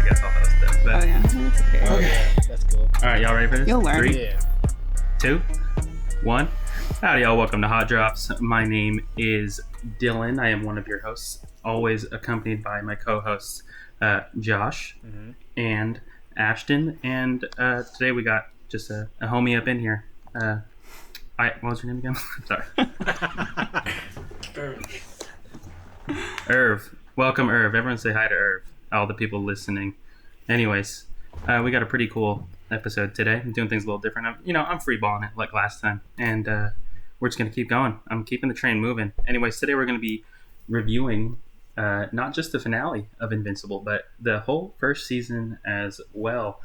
guess I'll host them. But... Oh yeah, it's okay. Okay, that's cool. All right, y'all ready for this? You'll learn. 3, Yeah. 2, 1. Howdy, y'all. Welcome to Hot Drops. My name is Dylan. I am one of your hosts, always accompanied by my co-hosts, Josh and Ashton. And today we got just a homie up in here. What was your name again? Sorry. Irv. Welcome, Irv. Everyone say hi to Irv. All the people listening. Anyways, we got a pretty cool episode today. I'm doing things a little different. I'm free-balling it like last time. And we're just going to keep going. I'm keeping the train moving. Anyways, today we're going to be reviewing not just the finale of Invincible, but the whole first season as well.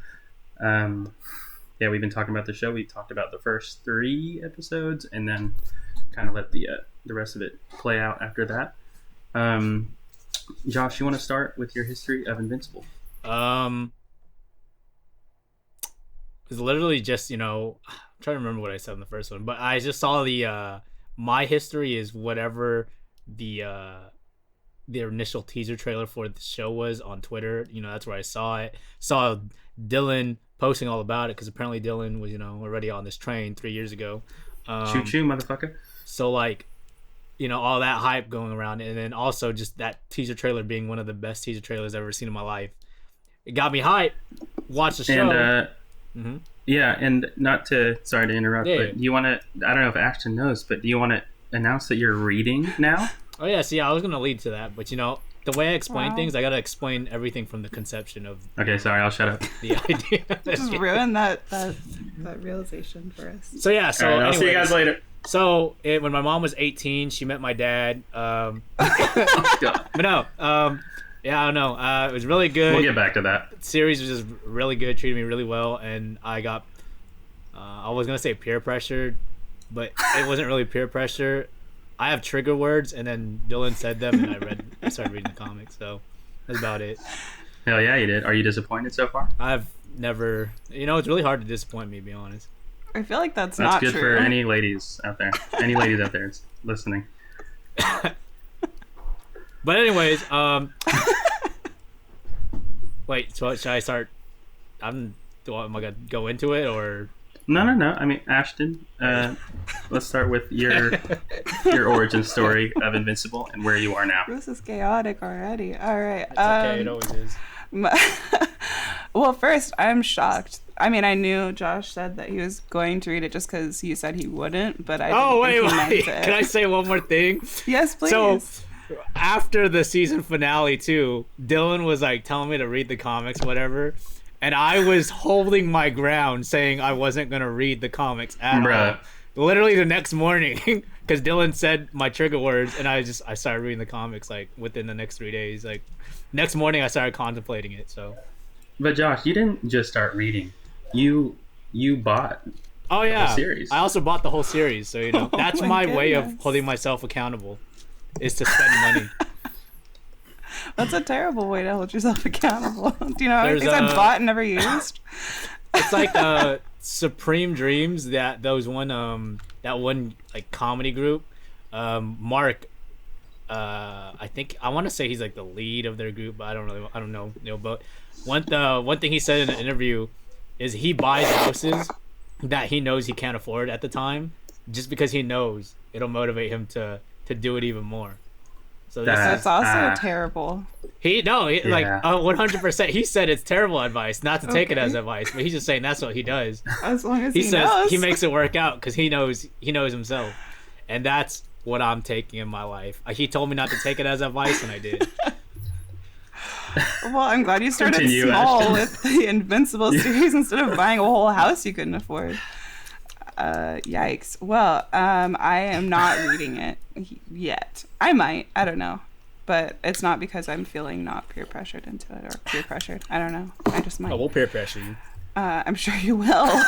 Yeah, we've been talking about the show. We talked about the first 3 episodes and then kind of let the rest of it play out after that. Josh, you want to start with your history of Invincible? It's literally just, I'm trying to remember what I said in the first one, but I just saw the my history is whatever the initial teaser trailer for the show was on Twitter. That's where I saw it. Saw Dylan posting all about it because apparently Dylan was, already on this train 3 years ago. Choo-choo, motherfucker. So, all that hype going around, and then also just that teaser trailer being one of the best teaser trailers I've ever seen in my life. It got me hyped. Watch the show. And, yeah, and sorry to interrupt, but you want to, I don't know if Ashton knows, but do you want to announce that you're reading now? Oh, yeah, see, I was going to lead to that, but, the way I explain things, I got to explain everything from the conception of... Okay, sorry, I'll shut up. The idea. Just ruin that realization for us. So, yeah, All right, I'll see you guys later. So, when my mom was 18, she met my dad. But no, yeah, I don't know. It was really good. We'll get back to that. The series was just really good, treated me really well, and I got, I was going to say peer pressured, but it wasn't really peer pressure. I have trigger words, and then Dylan said them, and I started reading the comics, so that's about it. Hell yeah, you did. Are you disappointed so far? I've never, it's really hard to disappoint me, to be honest. I feel like that's not true. That's good for any ladies out there. Any ladies out there listening. But anyways, wait, so should I start? Am I gonna go into it or? No. I mean, Ashton, let's start with your origin story of Invincible and where you are now. This is chaotic already. All right. It's okay. It always is. Well, first, I'm shocked. I mean, I knew Josh said that he was going to read it just because you said he wouldn't, but I didn't think he meant it. Can I say one more thing? Yes, please. So, after the season finale, too, Dylan was, telling me to read the comics, whatever, and I was holding my ground, saying I wasn't going to read the comics at all. Literally the next morning, because Dylan said my trigger words, and I started reading the comics, within the next 3 days. Next morning, I started contemplating it, so... But Josh, you didn't just start reading. You bought the whole series. I also bought the whole series, so that's my way of holding myself accountable, is to spend money. That's a terrible way to hold yourself accountable. Do you know how many things I bought and never used? It's like Supreme Dreams, that one comedy group. Mark, I think I want to say he's the lead of their group, but I don't know. But one thing he said in an interview is he buys houses that he knows he can't afford at the time, just because he knows it'll motivate him to do it even more. So that's also terrible. 100%. He said it's terrible advice, not to take it as advice, but he's just saying that's what he does. As long as he says knows. He makes it work out because he knows himself, and that's what I'm taking in my life. He told me not to take it as advice, and I did. Well, I'm glad you started small with the Invincible series instead of buying a whole house you couldn't afford. Yikes. Well, I am not reading it yet. I might. I don't know. But it's not because I'm feeling not peer pressured into it or peer pressured. I don't know. I just might. Oh, we'll peer pressure you. I'm sure you will.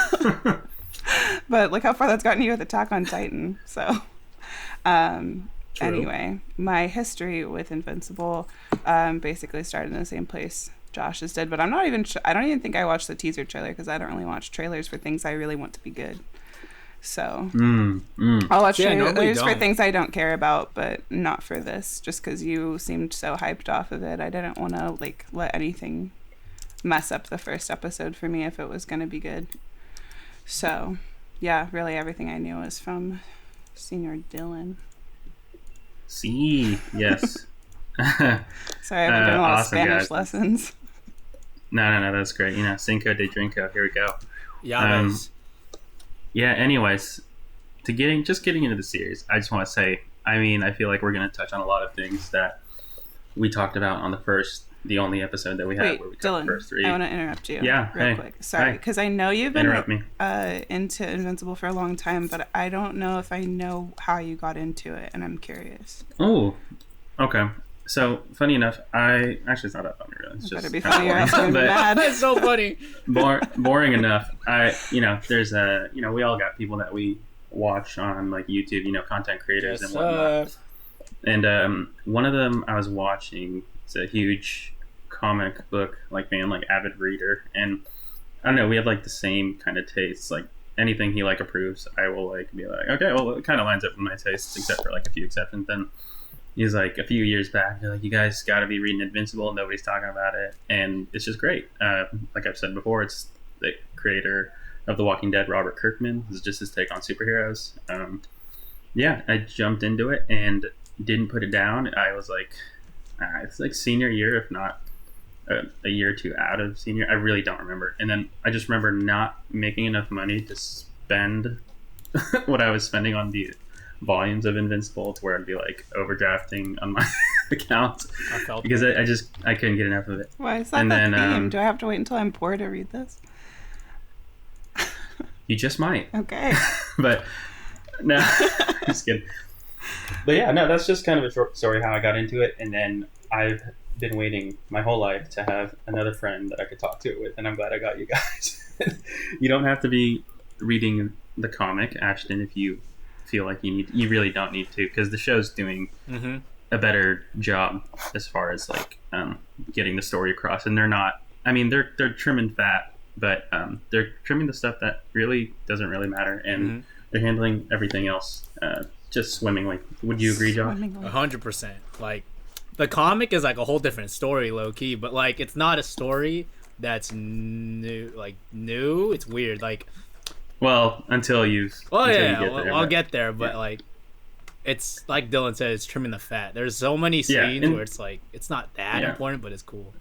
But look how far that's gotten you with Attack on Titan. So, anyway, my history with Invincible basically started in the same place Josh's did. But I'm not even. I don't even think I watched the teaser trailer because I don't really watch trailers for things I really want to be good. So I'll watch trailers for things I don't care about, but not for this. Just because you seemed so hyped off of it, I didn't want to let anything mess up the first episode for me if it was going to be good. So, yeah, really everything I knew was from Senior Dylan. See, yes. Sorry, I've been doing a lot of awesome, Spanish guys. lessons. No, that's great. Cinco de Drinko. Here we go. Yeah. Yeah. Anyways, getting into the series, I just want to say, I feel like we're going to touch on a lot of things that we talked about on the only episode that we had. Wait, where we Dylan, the first 3. I want to interrupt you. Yeah, real hey, quick. Sorry, hey. because I know you've been Interrupt me. into Invincible for a long time, but I don't know if I know how you got into it, and I'm curious. Oh, okay. So, funny enough, it's not that funny, really. It's It just better be kinda funny or else boring. I'm But mad. That's so funny. boring enough. There's we all got people that we watch on like YouTube, content creators and whatnot. And one of them I was watching is a huge comic book fan, avid reader, and I don't know, we have like the same kind of tastes. Like anything he approves, I will be like, okay, well, it kind of lines up with my tastes, except for a few exceptions. Then he's like, a few years back, they're like, you guys got to be reading Invincible. Nobody's talking about it, and it's just great. Like I've said before, it's the creator of The Walking Dead, Robert Kirkman. This is just his take on superheroes. I jumped into it and didn't put it down. I was like, it's like senior year, if not a year or two out of senior. I really don't remember. And then I just remember not making enough money to spend what I was spending on the volumes of Invincible to where I'd be overdrafting on my account because I couldn't get enough of it. Why is that And the then, theme? Do I have to wait until I'm poor to read this? You just might. Okay. But no, just kidding. But yeah, no, that's just kind of a short story how I got into it. And then I've been waiting my whole life to have another friend that I could talk to it with, and I'm glad I got you guys. You don't have to be reading the comic, Ashton, if you feel like you really don't need to, because the show's doing a better job as far as getting the story across. And they're not, they're trimming fat, but they're trimming the stuff that really doesn't really matter, and they're handling everything else just swimmingly. Would you agree, Josh? 100%. The comic is a whole different story, low key, but it's not a story that's new. It's weird. Well, until you get there, I'll get there, but it's like Dylan said, it's trimming the fat. There's so many scenes where it's not that important, but it's cool.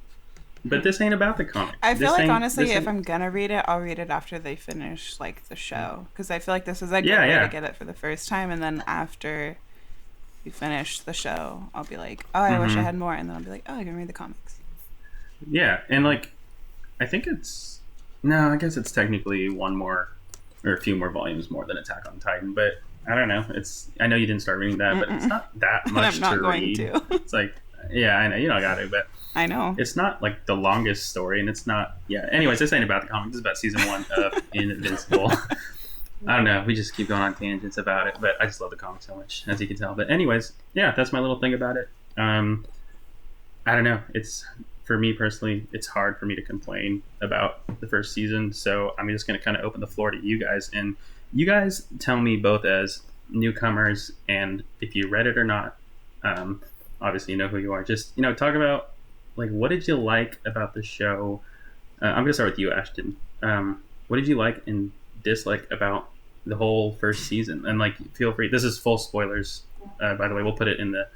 But this ain't about the comic. I feel honestly, if I'm gonna read it, I'll read it after they finish the show, because I feel like this is a good way to get it for the first time, and then after you finish the show, I'll be like, oh, I wish I had more, and then I'll be like, oh, I can read the comics. Yeah, and I think I guess it's technically one more or a few more volumes more than Attack on Titan, but I don't know. I know you didn't start reading that, but it's not that much I'm not to going read. to. It's I know you don't got to, but I know it's not the longest story, and it's not. Yeah. Anyways, this ain't about the comic. This is about season 1 of Invincible. I don't know. We just keep going on tangents about it, but I just love the comic so much, as you can tell. But anyways, yeah, that's my little thing about it. I don't know. It's, for me personally, it's hard for me to complain about the first season. So I'm just going to kind of open the floor to you guys, and you guys tell me, both as newcomers and if you read it or not. Obviously, you know who you are. Just talk about what did you like about the show. I'm going to start with you, Ashton. What did you like and dislike about the whole first season? And feel free, this is full spoilers, by the way. We'll put it in the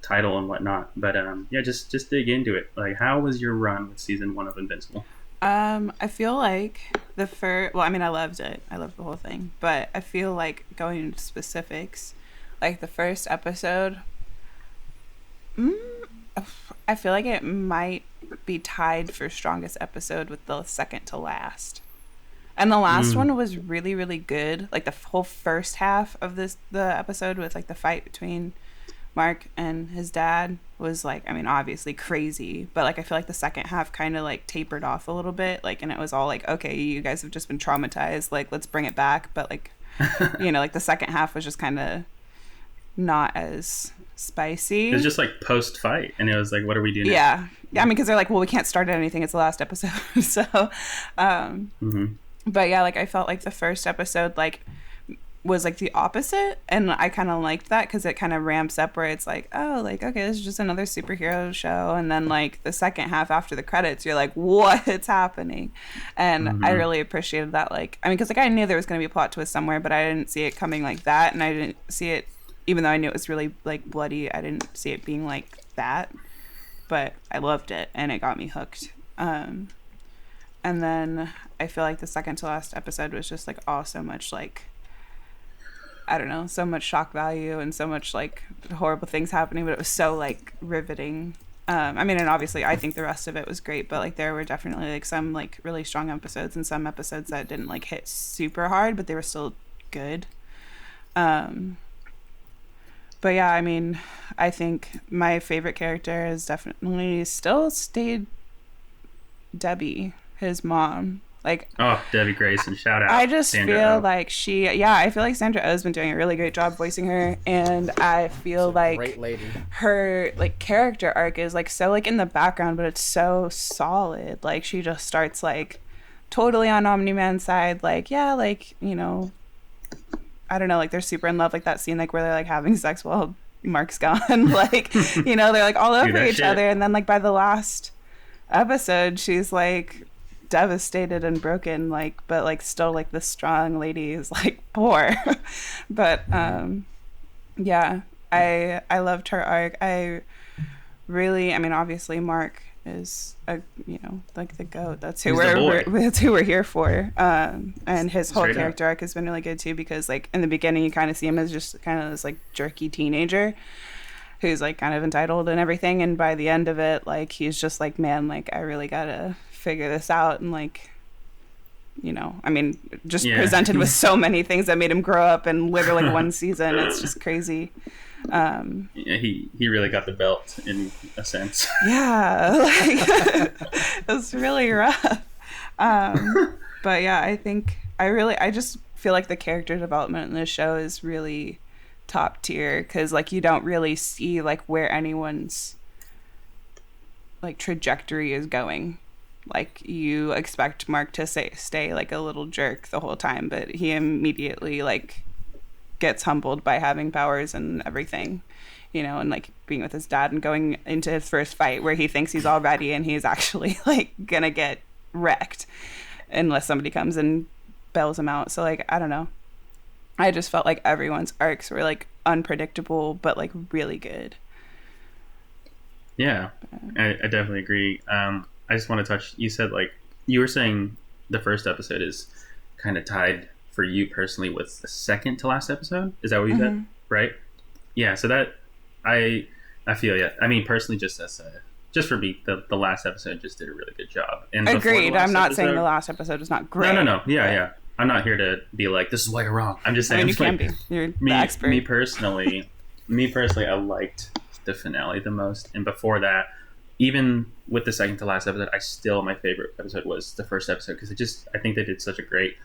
title and whatnot, but just dig into it. How was your run with season 1 of Invincible? I feel like the first, I loved it. I loved the whole thing, but I feel going into specifics, the first episode, I feel like it might be tied for strongest episode with the second to last. And the last one was really, really good. The whole first half of the episode with the fight between Mark and his dad was obviously crazy, but I feel the second half kind of tapered off a little bit, and it was all okay, you guys have just been traumatized, let's bring it back. But the second half was just kind of not as spicy. It was just post fight, and it was what are we doing? Yeah, because they're well, we can't start anything, it's the last episode. So but yeah, I felt the first episode, was like the opposite, and I kind of liked that because it kind of ramps up where it's like, oh, like, okay, this is just another superhero show, and then like the second half after the credits you're like, what's happening? And I really appreciated that. Like, I mean, because like I knew there was going to be a plot twist somewhere, but I didn't see it coming like that, and I didn't see it, even though I knew it was really like bloody, I didn't see it being like that. But I loved it, and it got me hooked. And then I feel like the second to last episode was just like all so much like, I don't know, so much shock value and so much like horrible things happening, but it was so like riveting. I mean, and obviously I think the rest of it was great, but like there were definitely like some like really strong episodes and some episodes that didn't like hit super hard, but they were still good. But yeah, I mean, I think my favorite character is definitely still stayed Debbie, his mom. Like, oh, Debbie Grayson, shout out. I just Sandra feel Oh. like I feel like Sandra Oh has been doing a really great job voicing her, and I feel like Great lady. her like character arc is like so like in the background, but it's so solid. Like she just starts like totally on Omni-Man's side, like, yeah, like, you know, I don't know, like they're super in love, like that scene like where they're like having sex while Mark's gone. Like, you know, they're like all over that each shit. other, and then like by the last episode she's like devastated and broken, like, but like still like the strong lady is like poor. But yeah, I loved her arc. I mean, obviously Mark is a, you know, like the GOAT. That's who that's who we're here for. And his whole Straight up. character arc has been really good too, because like in the beginning you kind of see him as just kind of this like jerky teenager who's like kind of entitled and everything, and by the end of it, like he's just like, man, like I really gotta figure this out, and like, you know, I mean, just presented with so many things that made him grow up in literally like one season. It's just crazy. Yeah, he really got the belt in a sense. Yeah, like it was really rough. But yeah, I just feel like the character development in this show is really top tier, because like you don't really see like where anyone's like trajectory is going. Like you expect Mark to stay like a little jerk the whole time, but he immediately like gets humbled by having powers and everything, you know, and like being with his dad and going into his first fight where he thinks he's all ready and he's actually like gonna get wrecked unless somebody comes and bails him out. So like, I don't know, I just felt like everyone's arcs were like unpredictable but like really good. Yeah, I definitely agree. I just want to touch, you said like, you were saying the first episode is kind of tied for you personally with the second to last episode. Is that what you said? Right? Yeah, so that, I feel, yeah. I mean, personally, just for me, the last episode just did a really good job. And agreed. I'm not saying the last episode is not great. No. Yeah. I'm not here to be like, this is why you're wrong. I'm just saying. I mean, you like, can be. You're the expert. Me personally, I liked the finale the most. And before that, even with the second to last episode, my favorite episode was the first episode, because I think they did such a great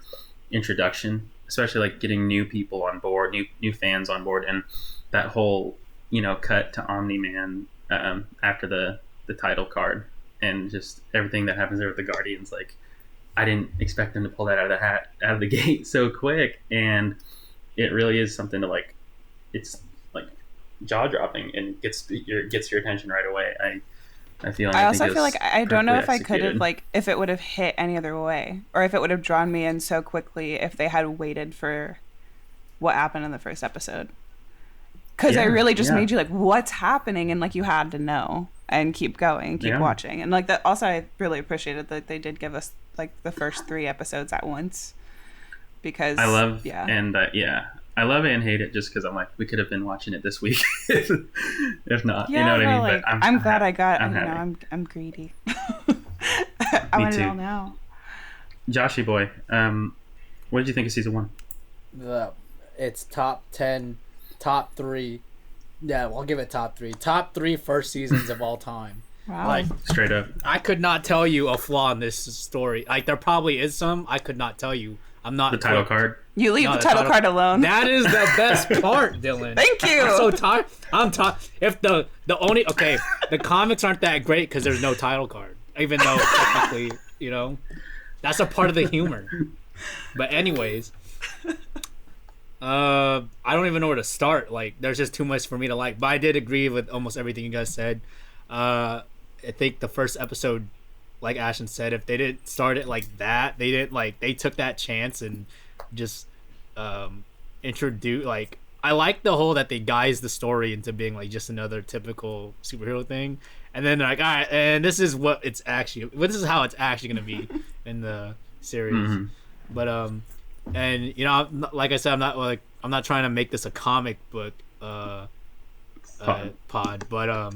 introduction, especially like getting new people on board, new fans on board, and that whole, you know, cut to Omni-Man after the title card, and just everything that happens there with the Guardians. Like, I didn't expect them to pull that out of the gate so quick, and it really is something to like. It's like jaw dropping and gets your attention right away. I feel like I don't know if I could have like if it would have hit any other way, or if it would have drawn me in so quickly if they had waited for what happened in the first episode. Because I really just made you like, what's happening, and like you had to know and keep going, keep watching, and like that. Also, I really appreciated that they did give us like the first 3 episodes at once, because I love I love it and hate it, just because I'm like, we could have been watching it this week if not. You know what I mean? Like, but I'm glad I got. I'm greedy. I want it all now. Joshy boy, what did you think of season 1? It's top 10, top 3. Yeah, I'll give it top 3. Top 3 first seasons of all time. Wow. Like, Straight up. I could not tell you a flaw in this story. Like, there probably is some. I could not tell you. I'm not The title card. You leave the title card alone. That is the best part, Dylan. Thank you. I'm so tired. I'm tired. If the comics aren't that great because there's no title card, even though technically, you know, that's a part of the humor. But anyways, I don't even know where to start. Like, there's just too much for me to like. But I did agree with almost everything you guys said. I think the first episode, like Ashton said, if they didn't start it like that, they didn't like they took that chance and just introduce like. I like the whole that they guise the story into being like just another typical superhero thing, and then like, all right, and this is what it's actually. This is how it's actually gonna be in the series. Mm-hmm. But and you know, like I said, I'm not trying to make this a comic book pod, but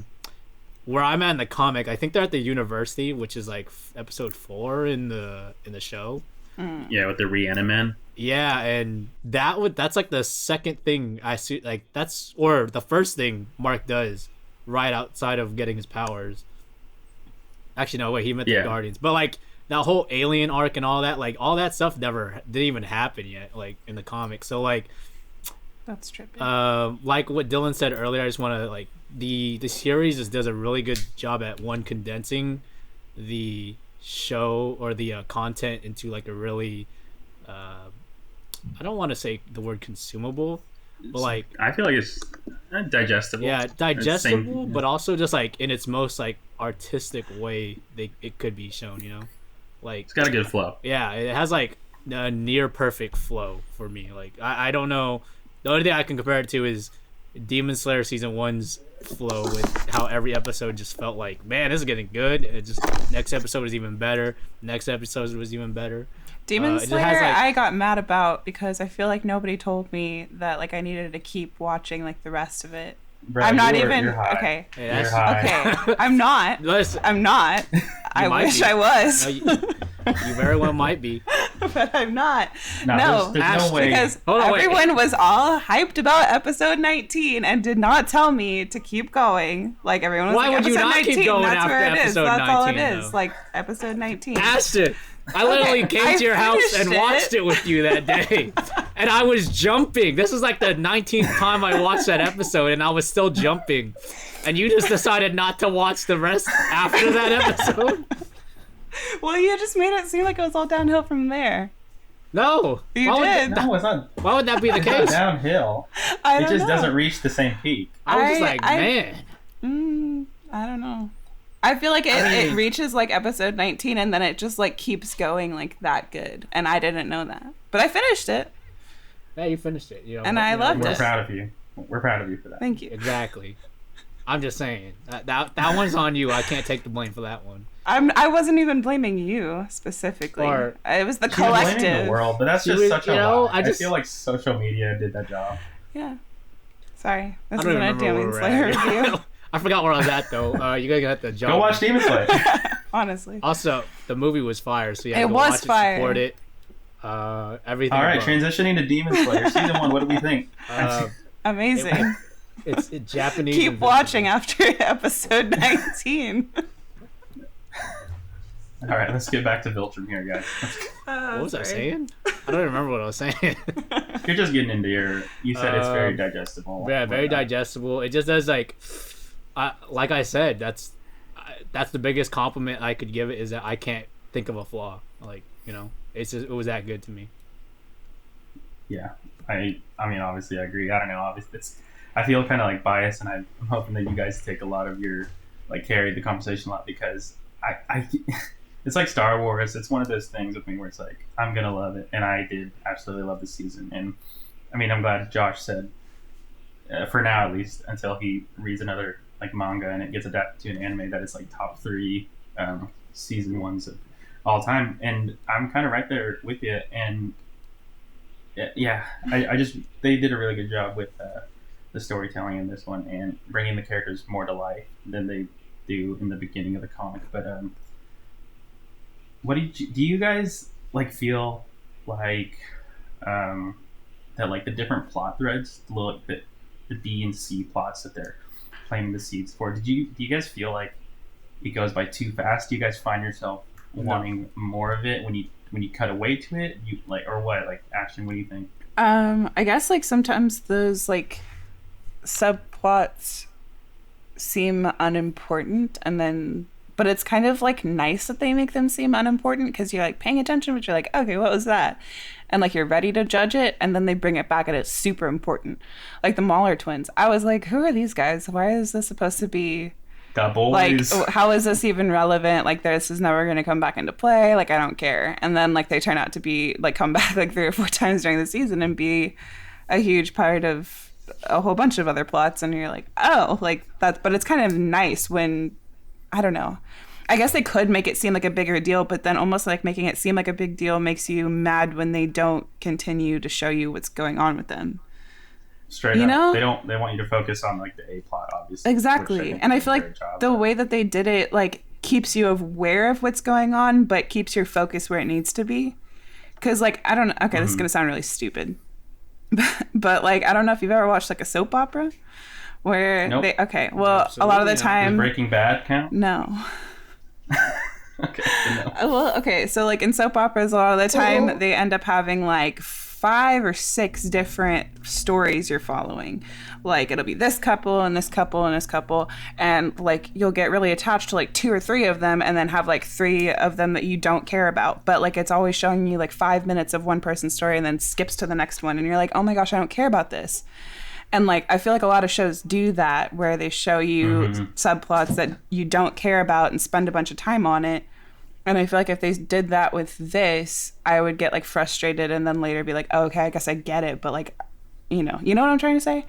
where I'm at in the comic, I think they're at the university, which is like episode 4 in the show. Yeah, with the Reaniman. Yeah, and that's like the second thing I see, like that's or the first thing Mark does right outside of getting his powers. Actually, no, wait, he meant the Guardians, but like that whole alien arc and all that, like all that stuff never didn't even happen yet, like in the comics. So like, that's trippy. Like what Dylan said earlier, I just want to like the series just does a really good job at condensing the show or the content into like a really I don't want to say the word consumable, but like I feel like it's digestible. Yeah, digestible, but also just like in its most like artistic way it could be shown, you know? Like it's got a good flow. Yeah, it has like a near perfect flow for me. Like I don't know, the only thing I can compare it to is Demon Slayer season 1's flow with how every episode just felt like, man, this is getting good. It just next episode was even better. Next episode was even better. Demon Slayer, I got mad about because I feel like nobody told me that like I needed to keep watching like the rest of it. Bro, I'm not even you're high. okay. Hey, you're high. Okay, I'm not. Listen, I'm not. I wish I was. No, you very well might be. But I'm not. No, there's no way. Because everyone was all hyped about episode 19 and did not tell me to keep going. Like everyone was Why like, would you episode not 19, keep going that's after where it is. episode That's 19? all it is. Though? Like episode 19. Ashton, I literally came to your house and finished watched it with you that day. And I was jumping. This is like the 19th time I watched that episode and I was still jumping. And you just decided not to watch the rest after that episode? Well, you just made it seem like it was all downhill from there. No. You did. No, it's not. Why would that be the It's case? not downhill. I It don't just know. doesn't reach the same peak. I was just like, man. I don't know. I feel like it reaches like episode 19 and then it just like keeps going like that good. And I didn't know that. But I finished it. Yeah, you finished it. You know, And I loved We're it. proud of you. We're proud of you for that. Thank you. Exactly. I'm just saying. That one's on you. I can't take the blame for that one. I wasn't even blaming you specifically. Or- it was the She's blaming collective. the world, but that's She just was- such a you know, lie. I just- feel like social media did that job. Yeah. Sorry. This I don't isn't a even remember Demon where Slayer we're at. review. I forgot where I was at though. You guys have to jump. Go watch Demon Slayer. Honestly. Also, the movie was fire, so yeah, It go was watch fire. it, support it. Everything. All right, above. transitioning to Demon Slayer season 1. What do we think? Amazing. It's Japanese. Keep Invincible. watching after episode 19. All right, let's get back to Viltrum here, guys. What was I saying? I don't remember what I was saying. You're just getting into your. You said it's very digestible. Yeah, very Whatnot. digestible. It just does like I said, that's the biggest compliment I could give it is that I can't think of a flaw. Like, you know, it was that good to me. Yeah, I mean, obviously, I agree. I don't know. Obviously, I feel kind of like biased, and I'm hoping that you guys take a lot of your carry the conversation a lot because I it's like Star Wars. It's one of those things with me where it's like I'm gonna love it, and I did absolutely love the season. And I mean, I'm glad Josh said for now at least until he reads another like manga and it gets adapted to an anime that is like top 3 season 1s of all time. And I'm kind of right there with you. And yeah, I just they did a really good job with the storytelling in this one and bringing the characters more to life than they do in the beginning of the comic. But what do you guys like feel like that like the different plot threads, like the B and C plots that they're planting the seeds for? Do you guys feel like it goes by too fast? Do you guys find yourself wanting more of it when you cut away to it? You like or what? Like Ashton, what do you think? I guess like sometimes those like subplots seem unimportant and then but it's kind of like nice that they make them seem unimportant because you're like paying attention, but you're like, okay, what was that? And like you're ready to judge it, and then they bring it back and it's super important. Like the Mahler twins. I was like, who are these guys? Why is this supposed to be The boys. like, how is this even relevant? Like this is never going to come back into play. Like I don't care. And then like they turn out to be like come back like 3 or 4 times during the season and be a huge part of a whole bunch of other plots, and you're like, oh, like that's, but it's kind of nice when, I don't know, I guess they could make it seem like a bigger deal, but then almost like making it seem like a big deal makes you mad when they don't continue to show you what's going on with them. Straight you up. know? They want you to focus on like the A plot, obviously. Exactly. And I feel like the way that they did it like keeps you aware of what's going on, but keeps your focus where it needs to be. Because like, I don't know, okay, this is going to sound really stupid. But like, I don't know if you've ever watched like a soap opera where Nope. okay, well, Absolutely a lot of the not. Does time, Breaking Bad count? no. Okay. No. Well, okay, so like in soap operas, a lot of the time they end up having like 5 or 6 different stories you're following. Like it'll be this couple and this couple and this couple, and like you'll get really attached to like 2 or 3 of them, and then have like 3 of them that you don't care about. But like it's always showing you like 5 minutes of one person's story and then skips to the next one, and you're like, oh my gosh, I don't care about this. And like I feel like a lot of shows do that, where they show you subplots that you don't care about and spend a bunch of time on it. And I feel like if they did that with this, I would get like frustrated and then later be like, oh, okay, I guess I get it. But like, you know what I'm trying to say?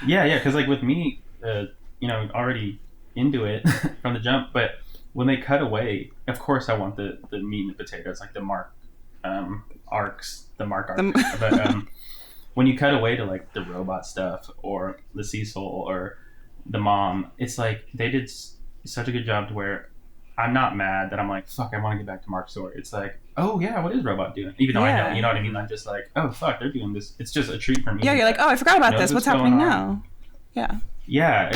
Yeah, because like with me, already into it from the jump. But when they cut away, of course I want the meat and the potatoes, like the Mark arcs, the Mark arc. But when you cut away to like the robot stuff or the Cecil or the mom, it's like they did such a good job to where I'm not mad that I'm like, fuck, I want to get back to Mark's story. It's like, oh yeah, what is Robot doing? Even though I know, you know what I mean? I'm just like, oh fuck, they're doing this. It's just a treat for me. Yeah, you're like, oh, I forgot about this. What's happening now? Yeah. Yeah,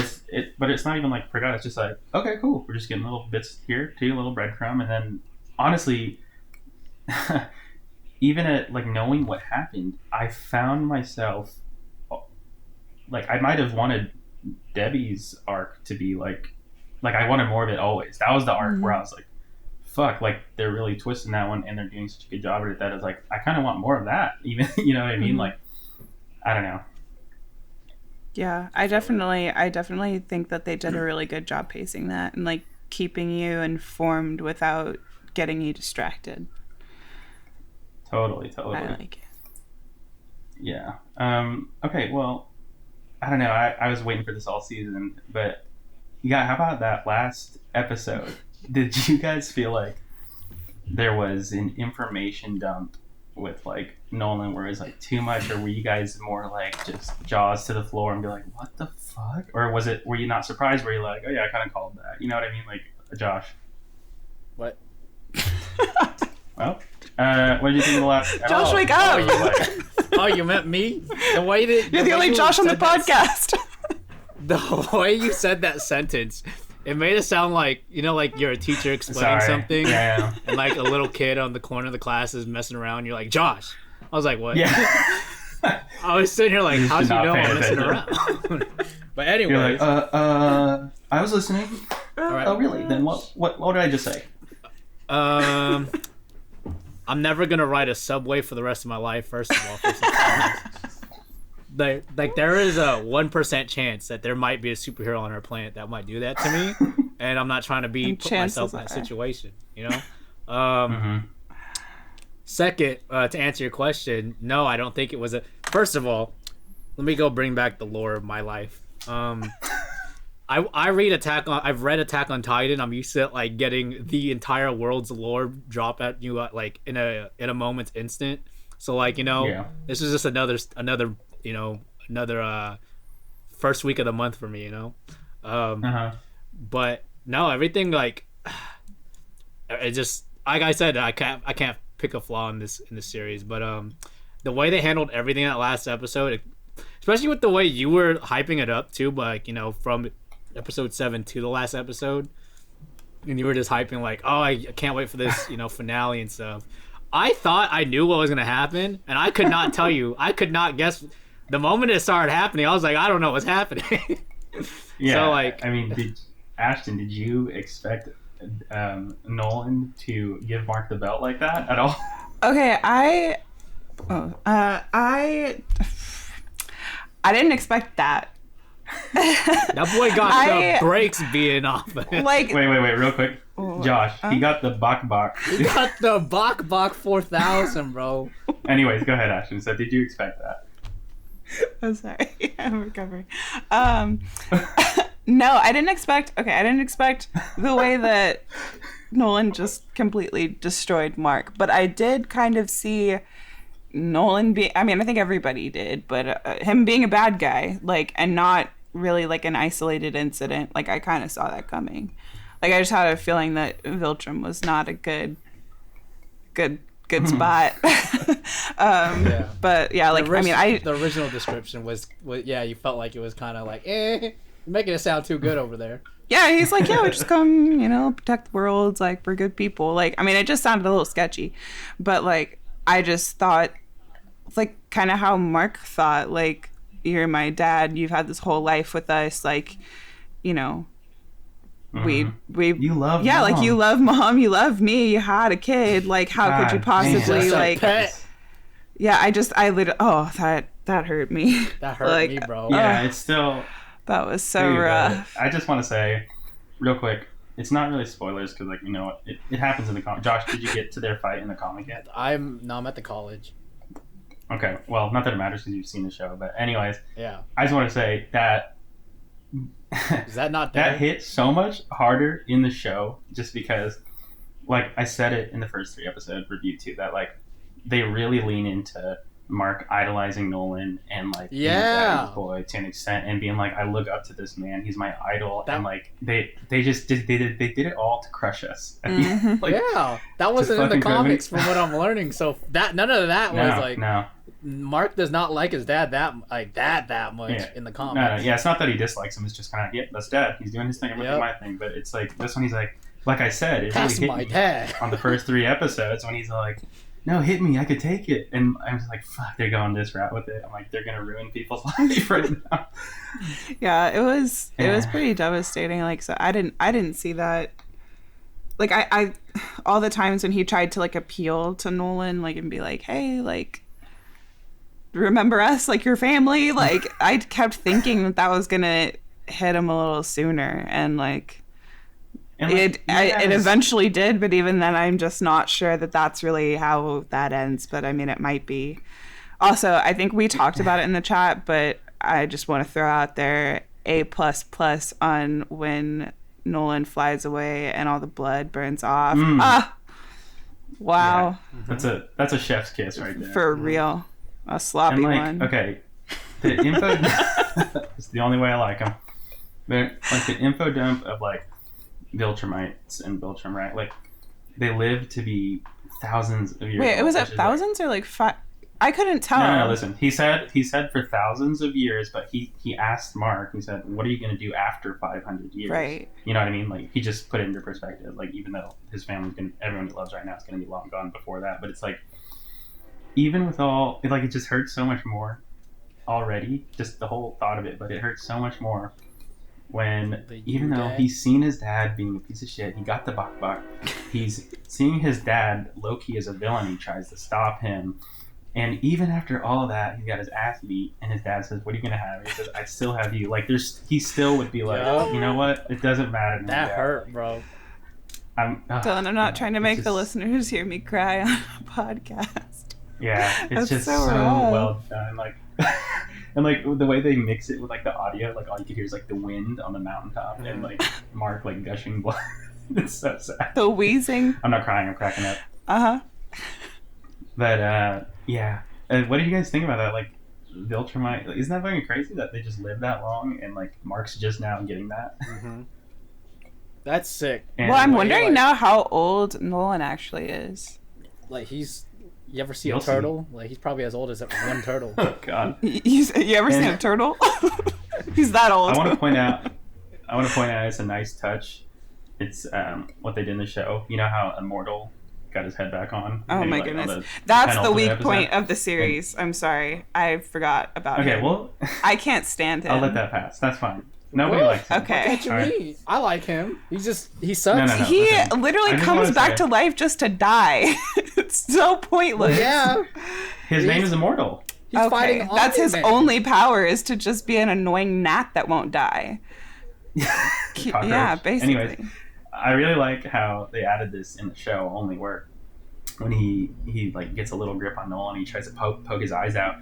but it's not even like forgot. It's just like, okay, cool. We're just getting little bits here, too, a little breadcrumb, and then honestly, even at like knowing what happened, I found myself like I might have wanted Debbie's arc to be like I wanted more of it always. That was the arc where I was like, fuck, like they're really twisting that one and they're doing such a good job at it that it's like I kind of want more of that. Even you know what I mean? Like I don't know. Yeah, I definitely think that they did a really good job pacing that and like keeping you informed without getting you distracted. Totally. I like it. Yeah. Okay. Well, I don't know. I was waiting for this all season, but yeah. How about that last episode? Did you guys feel like there was an information dump with like Nolan, where it's like too much, or were you guys more like just jaws to the floor and be like, what the fuck? Or were you not surprised? Where you're like, oh yeah, I kind of called that. You know what I mean? Like Josh. What? Well. What did you think of the last? Josh, wake up! Oh, you meant me? The way that You're the only Josh on the podcast. The way you said that sentence, it made it sound like like you're a teacher explaining something, yeah. and like a little kid on the corner of the class is messing around. You're like, Josh. I was like, what? Yeah. I was sitting here like, how'd you know I'm messing around? But anyway, you're like, I was listening. right. Oh, really? Then what did I just say? I'm never gonna ride a subway for the rest of my life. First of all, like there is a 1% chance that there might be a superhero on our planet that might do that to me, and I'm not trying to put myself in that situation. Second, to answer your question, no, I don't think it was a. First of all, let me go bring back the lore of my life. I've read Attack on Titan. I'm used to like getting the entire world's lore drop at you like in a moment's instant. So like this is just another first week of the month for me. But no, everything like it just like I said, I can't pick a flaw in this series. But the way they handled everything in that last episode, especially with the way you were hyping it up too, but like from episode 7 to the last episode, and you were just hyping like, oh, I can't wait for this finale and stuff. I thought I knew what was gonna happen, and I could not tell you. I could not guess. The moment it started happening, I was like, I don't know what's happening. Yeah. So like, I mean, Ashton, did you expect Nolan to give Mark the belt like that at all? Okay, I didn't expect that. That boy got the brakes being off of it. Like, wait, real quick. Josh, he got the Bok. He got the Bok 4000, bro. Anyways, go ahead, Ashton. So, did you expect that? I'm sorry. I'm recovering. No, I didn't expect the way that Nolan just completely destroyed Mark. But I did kind of see Nolan I think everybody did, but him being a bad guy, like, and not really like an isolated incident. Like, I kind of saw that coming. Like, I just had a feeling that Viltrum was not a good spot. Yeah. But yeah, like, the original description was yeah, you felt like it was kind of like, you're making it sound too good over there. Yeah, he's like, yeah, we just come, protect the world, like, we're good people. Like, I mean, it just sounded a little sketchy, but like, I just thought, like, kind of how Mark thought, like, you're my dad, you've had this whole life with us, like, we you love yeah, mom. Like, you love mom, you love me, you had a kid, like, how could you possibly Jesus. like yeah, I literally, that hurt me. That hurt like, me, bro. Yeah, it's still that was so rough. I just want to say real quick, it's not really spoilers because, like, it happens in the comic. Josh, did you get to their fight in the comic yet? I'm at the college. Okay, well, not that it matters because you've seen the show, but anyways, Yeah. I just want to say that Is that not there? that hit so much harder in the show just because, like, I said it in the first 3 episode review too, that, like, they really lean into Mark idolizing Nolan and, like, being a daddy's boy to an extent and being like, I look up to this man, he's my idol, and, like, they just did it all to crush us at the end. Like, yeah, that wasn't in the comics from what I'm learning. So that none of that was like, no. Mark does not like his dad that much in the comics. No, yeah, it's not that he dislikes him. It's just kind of, yep, that's dad. He's doing his thing. I'm doing my thing. But it's like this one. He's like I said, it That's really my hit me dad on the first 3 episodes when he's like, no, hit me, I could take it. And I was like, fuck, they're going this route with it. I'm like, they're gonna ruin people's life right now. Yeah, it was pretty devastating. Like, so I didn't see that. Like, I all the times when he tried to, like, appeal to Nolan, like, and be like, hey, like, remember us, like, your family, like, I kept thinking that was gonna hit him a little sooner, and like, it eventually did, but even then I'm just not sure that that's really how that ends. But I mean, it might be. Also, I think we talked about it in the chat, but I just want to throw out there A++ on when Nolan flies away and all the blood burns off. Wow. Yeah. That's a chef's kiss right there. For real. A sloppy one. Okay, the info it's the only way I like them. They're like the info dump of, like, Viltrumites and Viltrum, right? Like, they live to be thousands of years. Wait, was it thousands or like 5? I couldn't tell. No, listen. He said for thousands of years, but he asked Mark. He said, "What are you going to do after 500 years?" Right. You know what I mean? Like, he just put it into perspective. Like, even though his family's everyone he loves right now is going to be long gone before that, but it's like, even with all, it just hurts so much more already, just the whole thought of it, but it hurts so much more when, even though he's seen his dad being a piece of shit, he got the Bok, he's seeing his dad low-key as a villain, he tries to stop him, and even after all of that, he got his ass beat, and his dad says, what are you going to have? He says, I still have you. Like, he still would be like, you know what? It doesn't matter. That hurt, bro. Dylan, I'm not trying to make the listeners hear me cry on a podcast. Yeah, it's just so well done. Like, and like the way they mix it with, like, the audio, like, all you can hear is, like, the wind on the mountaintop and, like, Mark, like, gushing blood. It's so sad. The wheezing. I'm not crying. I'm cracking up. But yeah. What did you guys think about that? Like, Viltrumite, isn't that fucking crazy that they just lived that long and, like, Mark's just now getting that? Mm-hmm. That's sick. And well, I'm wondering now how old Nolan actually is. Like, you ever see a turtle? Like, he's probably as old as one turtle. Oh, God. You ever seen a turtle? He's that old. I want to point out it's a nice touch. It's what they did in the show. You know how Immortal got his head back on? Oh, my goodness. That's the weak point of the series. I'm sorry. I forgot about him. Okay, well, I can't stand him. I'll let that pass. That's fine. Nobody likes him. Okay. What you Alright. mean? I like him. He sucks. No. He listen. literally I just comes wanna back say- to life just to die. It's so pointless. Yeah. His name is Immortal. He's fighting That's his Omni-Man. only power is to just be an annoying gnat that won't die. Cockroach. Yeah, basically. Anyways, I really like how they added this in the show, only where when he like gets a little grip on Nolan, he tries to poke his eyes out,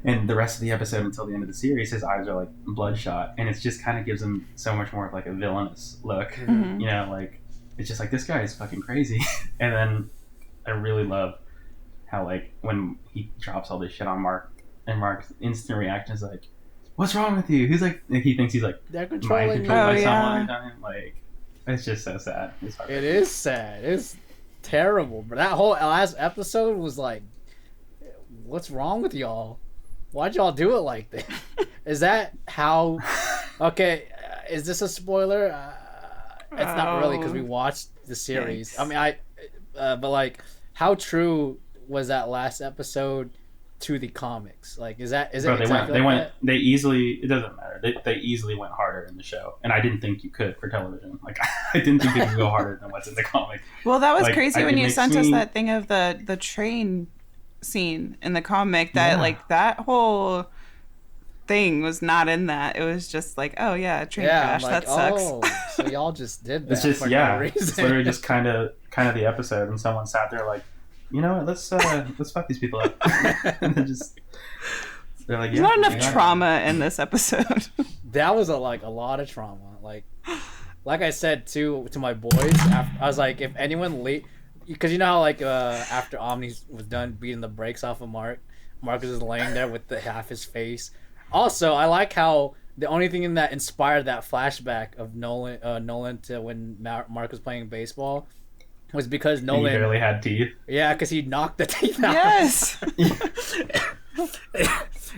and the rest of the episode until the end of the series, his eyes are like bloodshot, and it just kind of gives him so much more of like a villainous look. Mhm. You know, like it's just like this guy is fucking crazy. And then I really love how like when he drops all this shit on Mark, and Mark's instant reaction is like, "What's wrong with you?" He's like, he thinks he's like They're mind controlling controlled you. by Oh, someone yeah. or something. Like it's just so sad. It's It heartbreaking. is sad. It's terrible. But that whole last episode was like, what's wrong with y'all? Why'd y'all do it like this? Is that how? Okay, is this a spoiler? It's not really because we watched the series. Thanks. I mean, but like, how true was that last episode to the comics? Like, is it Bro, exactly they like went. They easily. It doesn't matter. They easily went harder in the show, and I didn't think you could for television. Like I didn't think you could go harder than what's in the comic. Well, that was Like, crazy when it you makes sent us me- that thing of the train scene in the comic. That Yeah. like that whole thing was not in that. It was just like, oh yeah, a train that? crash. I'm like, that sucks. oh, so y'all just did that It's just for yeah. no reason. It's literally just kind of the episode, and someone sat there like, you know what? Let's fuck these people up, and then just they're like, yeah, There's not we enough got it. trauma in this episode. That was a lot of trauma. Like I said to my boys, I was like, if anyone because you know how like after Omni was done beating the brakes off of Marcus is laying there with half his face. Also, I like how the only thing in that inspired that flashback of Nolan to when Mark was playing baseball was because And he Nolan, barely had teeth. yeah, because he knocked the teeth out. Yes.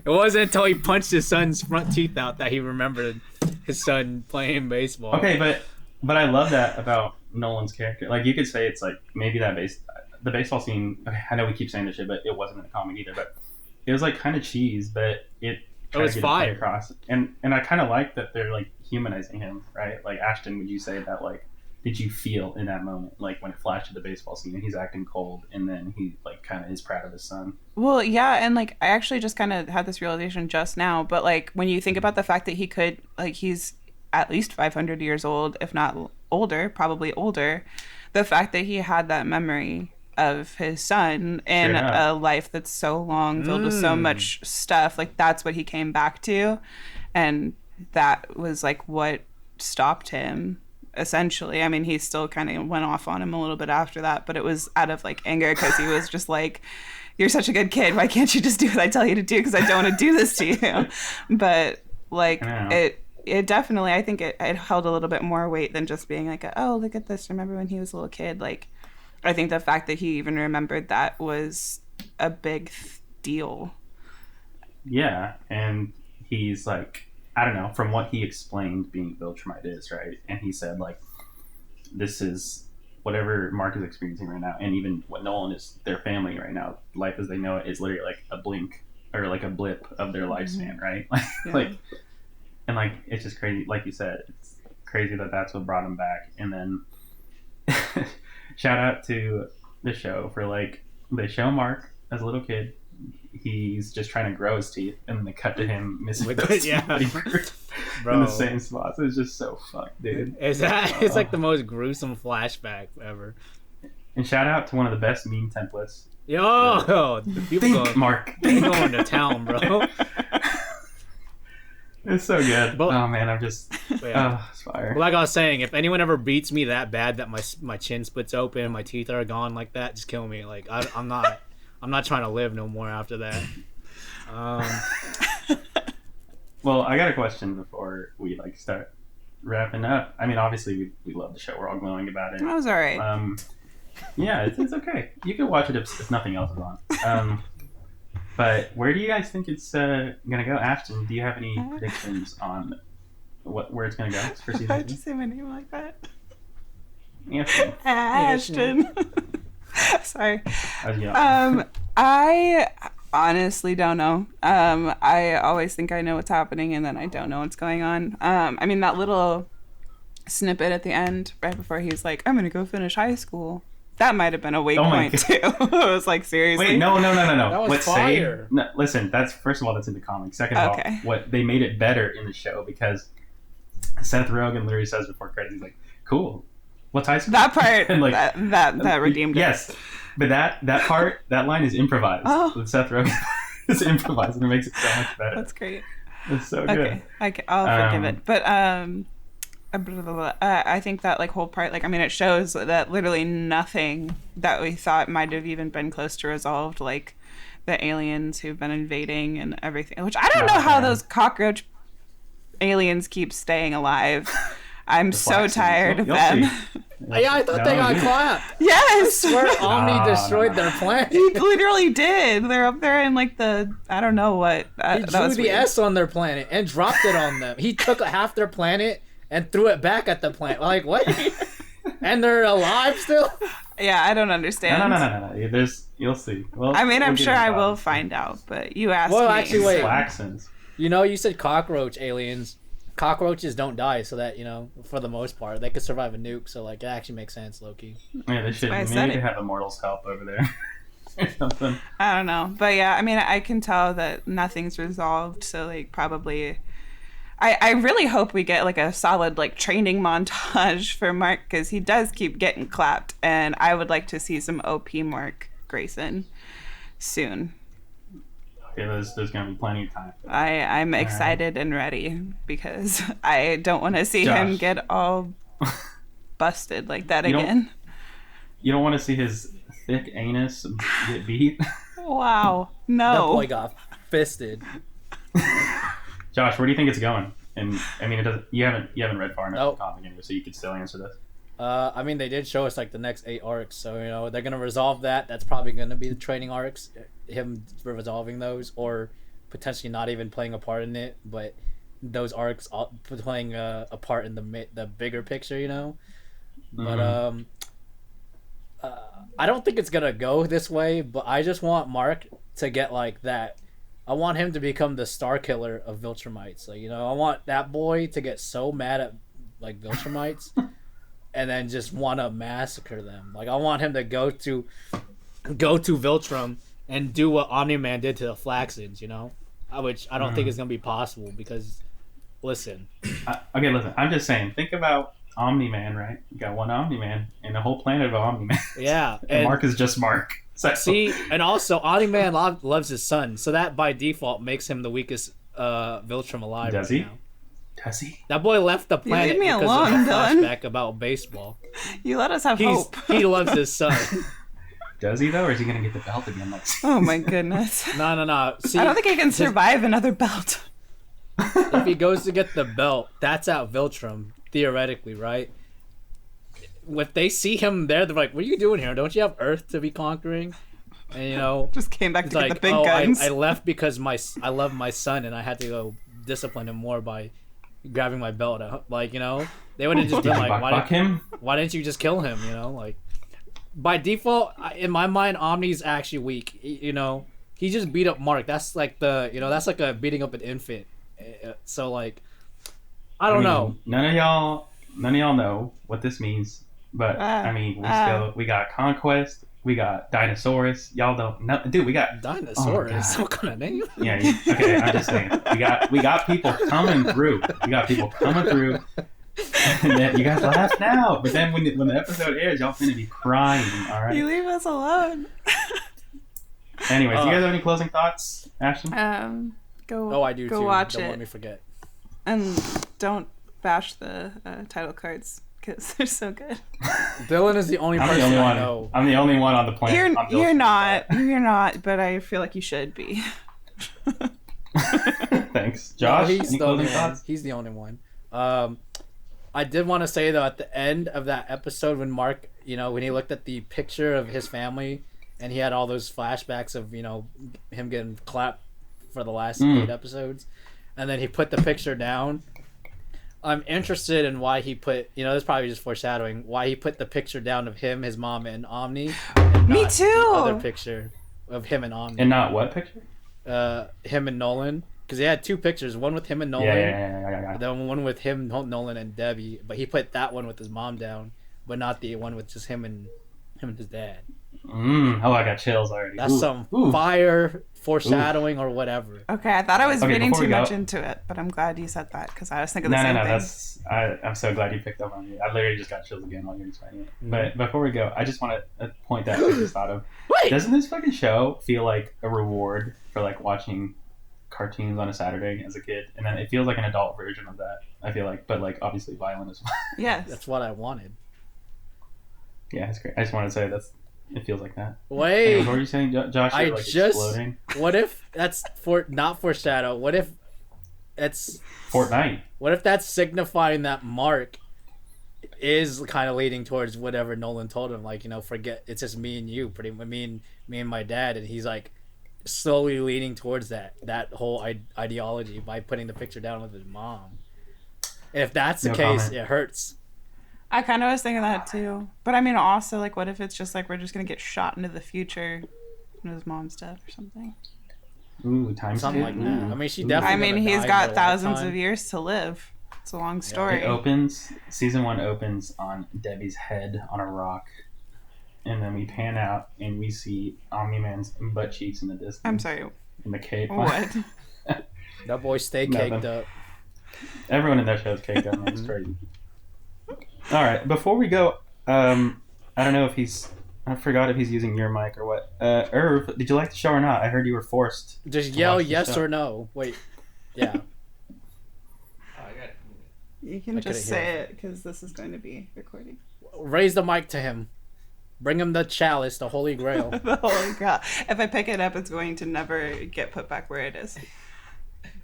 It wasn't until he punched his son's front teeth out that he remembered his son playing baseball. Okay, but I love that about Nolan's character. Like you could say it's like maybe the baseball scene. Okay, I know we keep saying this shit, but it wasn't in the comic either. But it was like kind of cheese, but it tried was to get a point fire. across. And I kind of like that they're like humanizing him, right? Like Ashton, would you say that like did you feel in that moment like when it flashed to the baseball scene and he's acting cold and then he like kind of is proud of his son? Well, yeah, and like I actually just kind of had this realization just now, but like when you think about the fact that he could like he's at least 500 years old, if not older, probably older, the fact that he had that memory of his son in Sure enough. a life that's so long, filled with so much stuff, like that's what he came back to, and that was like what stopped him. Essentially, I mean, he still kind of went off on him a little bit after that, but it was out of like anger because he was just like, "You're such a good kid. Why can't you just do what I tell you to do? Because I don't want to do this to you." But like Yeah. it definitely, I think it held a little bit more weight than just being like, "Oh, look at this. Remember when he was a little kid?" Like, I think the fact that he even remembered that was a big deal. Yeah, and he's like, I don't know, from what he explained being Viltrumite is, right? And he said, like, this is whatever Mark is experiencing right now, and even what Nolan is, their family right now, life as they know it is literally like a blink or like a blip of their lifespan, right? Yeah. Like, and like, it's just crazy. Like you said, it's crazy that that's what brought him back. And then, shout out to the show for like, they show Mark as a little kid. He's just trying to grow his teeth, and then they cut to him missing With those yeah. teeth that he grew Bro. in the same spots. It's just so fucked, dude. It's like the most gruesome flashback ever. And shout out to one of the best meme templates. Yo, the people Think, going, Mark. they going to town, bro. It's so good. But- Oh man, I'm just Yeah. it's fire. Like I was saying, if anyone ever beats me that bad that my chin splits open and my teeth are gone like that, just kill me. Like I'm not trying to live no more after that. Well, I got a question before we like start wrapping up. I mean, obviously we love the show. We're all glowing about it. That was all right. Yeah, it's okay. You can watch it if nothing else is on. But where do you guys think it's gonna go? Ashton, do you have any predictions on where it's gonna go for season Why'd 2? you say my name like that? Ashton. Ashton. Sorry. Yeah. honestly don't know. I always think I know what's happening, and then I don't know what's going on. I mean, that little snippet at the end, right before he's like, "I'm gonna go finish high school." That might have been a waypoint too. I was like, seriously. Wait, no. That was What's fire. no, listen, that's first of all, that's in the comics. Second of all, what they made it better in the show because Seth Rogen literally says before credits, he's like, "Cool, what's high school?" That part, and like that redeemed it. Yes, but that part, that line is improvised. Oh. With Seth Rogen, it's improvised, and it makes it so much better. That's great. It's so good. Okay, I'll forgive it. But I think that like whole part, like, I mean, it shows that literally nothing that we thought might have even been close to resolved, like the aliens who've been invading and everything, which I don't know how those cockroach aliens keep staying alive. I'm so tired of them. Yeah, I thought they got clapped. Yes. I swear Omni destroyed their planet. He literally did. They're up there in like the, I don't know what. He drew the S on their planet and dropped it on them. He took half their planet and threw it back at the planet. Like, what? And they're alive still? Yeah, I don't understand. No. You'll see. Well, I mean, I'm sure I will find out, but you asked me. Well, actually, wait. Flaxens. You know, you said cockroach aliens. Cockroaches don't die, so that, you know, for the most part, they could survive a nuke, so, like, it actually makes sense, low-key. Yeah, they should. Maybe they have Immortals help over there. Or something. I don't know. But, yeah, I mean, I can tell that nothing's resolved, so, like, probably... I really hope we get, like, a solid, like, training montage for Mark, because he does keep getting clapped, and I would like to see some OP Mark Grayson soon. Okay, there's going to be plenty of time. I'm excited and ready, because I don't want to see him get all busted like that again. You don't want to see his thick anus get beat? Wow. No. That boy got fisted. Josh, where do you think it's going? And I mean, it doesn't. You haven't read far enough of the comic anyway, so you could still answer this. I mean, they did show us like the next 8 arcs, so you know they're gonna resolve that. That's probably gonna be the training arcs, him resolving those, or potentially not even playing a part in it, but those arcs playing a part in the bigger picture, you know. But I don't think it's gonna go this way. But I just want Mark to get like that. I want him to become the star killer of Viltrumites. Like, you know, I want that boy to get so mad at like Viltrumites and then just want to massacre them. Like, I want him to go to Viltrum and do what Omni-Man did to the Flaxens, you know? Which I don't think is going to be possible because, listen. Okay, listen. I'm just saying, think about Omni-Man, right? You got one Omni-Man and a whole planet of Omni-Man. Yeah. and Mark is just Mark. So. See, and also Omni-Man loves his son, so that by default makes him the weakest Viltrum alive. Does right he? Now. Does he? That boy left the planet leave me because alone, of a Dylan. flashback about baseball. You let us have hope. He loves his son. Does he though, or is he gonna get the belt again next? Oh my goodness. No. See, I don't think he can survive another belt. If he goes to get the belt, that's at Viltrum, theoretically, right? If they see him there, they're like, "What are you doing here? Don't you have Earth to be conquering?" And you know, just came back to like, get the big guns. I left because I love my son, and I had to go discipline him more by grabbing my belt. Like, you know, they would have just been like, "Why didn't you just kill him?" You know, like by default, in my mind, Omni's actually weak. You know, he just beat up Mark. That's like that's like a beating up an infant. So like, I don't know. None of y'all know what this means. But I mean, we got Conquest, we got Dinosaurus. Y'all don't know, dude. We got Dinosaurus. What kind of name? Yeah. Okay, I'm just saying. We got people coming through. And then you guys laugh now, but then when the episode airs, y'all finna be crying. All right. You leave us alone. Anyways, do you guys have any closing thoughts, Ashton? Go. Oh, I do go too. Watch don't it. Let me forget. And don't bash the title cards. Because they're so good. Dylan is the only person I know. I'm the only one on the planet. You're not, but I feel like you should be. Thanks. Josh, he's the only one. I did want to say, though, at the end of that episode when Mark, when he looked at the picture of his family and he had all those flashbacks of, him getting clapped for the last 8 episodes, and then he put the picture down. I'm interested in why he put, this is probably just foreshadowing, why he put the picture down of him, his mom, and Omni. And Me too. The other picture. of him and Omni. And not what picture? Him and Nolan, because they had 2 pictures, one with him and Nolan, Yeah. then one with him, Nolan, and Debbie. But he put that one with his mom down, but not the one with just him and his dad. Oh, I got chills already. That's some fire foreshadowing or whatever. Okay, I thought I was reading before too we go- much into it, but I'm glad you said that because I was thinking the same thing. I'm so glad you picked up on it. I literally just got chills again while you were explaining it. But before we go, I just want to point that I just thought of. Wait! Doesn't this fucking show feel like a reward for like watching cartoons on a Saturday as a kid? And then it feels like an adult version of that. I feel like, but like obviously violent as well. Yes. That's what I wanted. Yeah, it's great. I just want to say it feels like that. Wait, Anyways, what were you saying, Josh? You're, like, exploding. What if that's not foreshadow? What if it's Fortnite? What if that's signifying that Mark is kind of leading towards whatever Nolan told him? Like, forget it's just me and you, pretty me and my dad, and he's like slowly leaning towards that whole ideology by putting the picture down with his mom. And if that's the case, comment. it hurts. I kind of was thinking that too. But I mean, also, like, what if it's just like we're just going to get shot into the future and his mom's death or something? Ooh, time Something skip. like that. Ooh. I mean, she Ooh. definitely. I mean, gonna he's die got in her thousands lifetime. of years to live. It's a long story. It opens, season 1 opens on Debbie's head on a rock. And then we pan out and we see Omni-Man's butt cheeks in the distance. I'm sorry. In the cave. What? That boy stay Nothing. caked up. Everyone in that show is caked up, man. It's crazy. All right, before we go, I don't know if I forgot if he's using your mic or what. Irv, did you like the show or not? I heard you were forced. Just to yell watch the yes show. or no. Wait. Yeah. You can I just couldn't say hear. it because this is going to be recording. Raise the mic to him. Bring him the chalice, the Holy Grail. The Holy Grail. If I pick it up, it's going to never get put back where it is.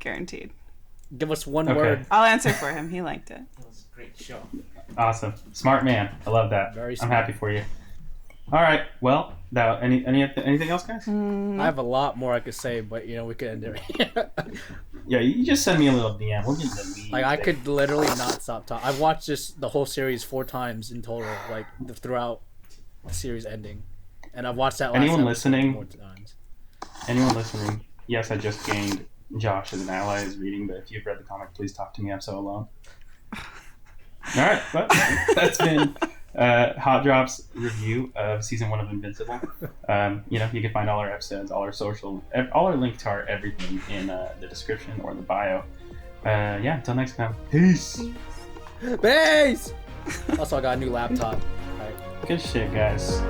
Guaranteed. Give us one Okay. word. I'll answer for him. He liked it. That was a great show. Awesome. Smart man. I love that. Very I'm smart. happy for you. All right. Well, now, anything else, guys? I have a lot more I could say, but we could end it. Yeah, you just send me a little DM. We'll get into the weeds. Like I could literally not stop talking. I've watched the whole series 4 times in total, like throughout the series ending, and I've watched that last Anyone episode listening? more times. Anyone listening? Yes, I just gained Josh as an ally as reading, but if you've read the comic, please talk to me. I'm so alone. All right, well, that's been Hot Drop's review of season 1 of Invincible. You can find all our episodes, all our link to our everything in the description or the bio. Yeah, until next time. Peace. Peace. Also, I got a new laptop. All right. Good shit, guys.